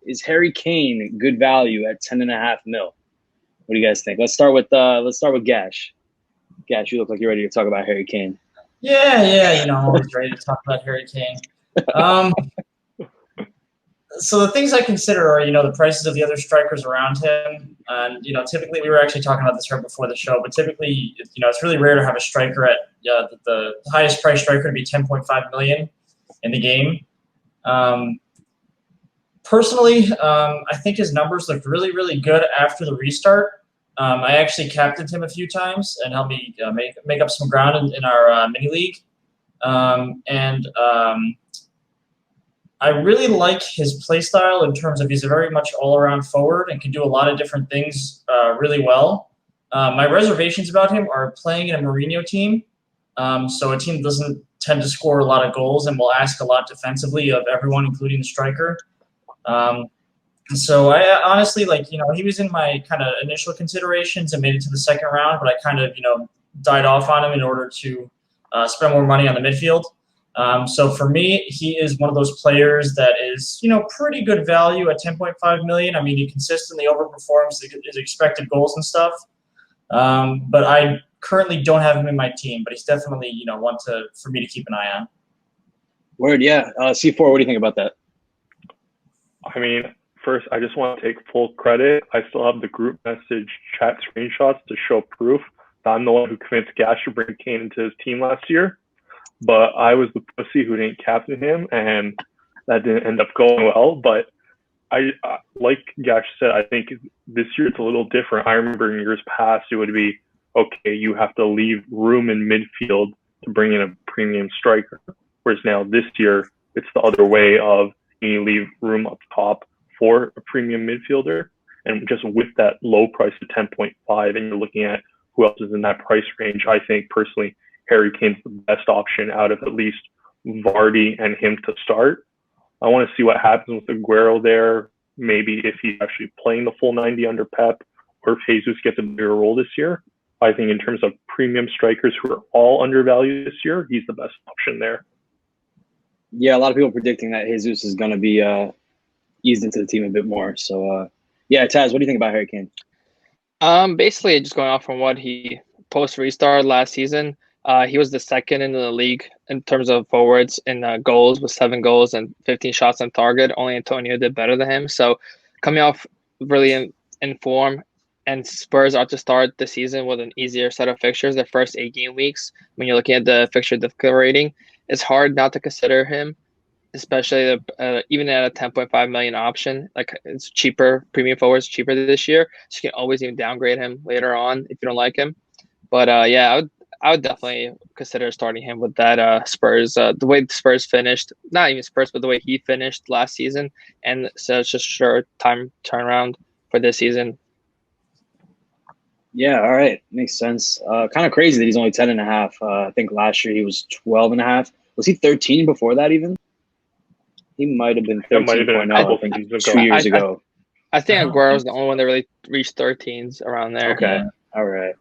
Is Harry Kane good value at 10.5 mil? What do you guys think? Let's start with Gash. Gash, you look like you're ready to talk about Harry Kane. Yeah. I'm always ready to talk about Harry Kane. So the things I consider are, the prices of the other strikers around him. And, typically we were actually talking about this right before the show, but typically, it's really rare to have a striker at the highest price striker to be 10.5 million in the game. Personally, I think his numbers looked really, really good after the restart. I actually captained him a few times and helped me make up some ground in our mini league. I really like his play style in terms of he's a very much all-around forward and can do a lot of different things really well. My reservations about him are playing in a Mourinho team, so a team doesn't tend to score a lot of goals and will ask a lot defensively of everyone, including the striker. So I honestly, he was in my kind of initial considerations and made it to the second round, but I kind of, died off on him in order to spend more money on the midfield. So for me, he is one of those players that is, pretty good value at 10.5 million. I mean, he consistently overperforms his expected goals and stuff. But I currently don't have him in my team, but he's definitely, one for me to keep an eye on. Word, yeah. C4, what do you think about that? I mean, first, I just want to take full credit. I still have the group message chat screenshots to show proof that I'm the one who convinced Gash to bring Kane into his team last year. But I was the pussy who didn't captain him, and that didn't end up going well. But I like Gash said, I think this year it's a little different. I remember in years past, it would be, okay, you have to leave room in midfield to bring in a premium striker. Whereas now this year, it's the other way of you leave room up top for a premium midfielder. And just with that low price of 10.5, and you're looking at who else is in that price range, I think personally, Harry Kane's the best option out of at least Vardy and him to start. I want to see what happens with Aguero there. Maybe if he's actually playing the full 90 under Pep, or if Jesus gets a bigger role this year. I think in terms of premium strikers who are all undervalued this year, he's the best option there. Yeah, a lot of people predicting that Jesus is going to be eased into the team a bit more. So, yeah, Taz, what do you think about Harry Kane? Basically, just going off from what he post-restart last season, he was the second in the league in terms of forwards in goals with 7 goals and 15 shots on target. Only Antonio did better than him. So coming off really in form, and Spurs are to start the season with an easier set of fixtures the first 8 game weeks. When you're looking at the fixture difficulty rating, it's hard not to consider him, especially even at a 10.5 million option. Like, it's cheaper, premium forwards cheaper this year, so you can always even downgrade him later on if you don't like him. But yeah, I would definitely consider starting him with that Spurs. The way the Spurs finished, not even Spurs, but the way he finished last season, and such a short time turnaround for this season. Yeah, all right. Makes sense. Kind of crazy that he's only 10.5. I think last year he was 12.5. Was he 13 before that even? He might have been 13.0, I think, 2 years ago. I think Aguero was the only one that really reached 13s around there. Okay. All right.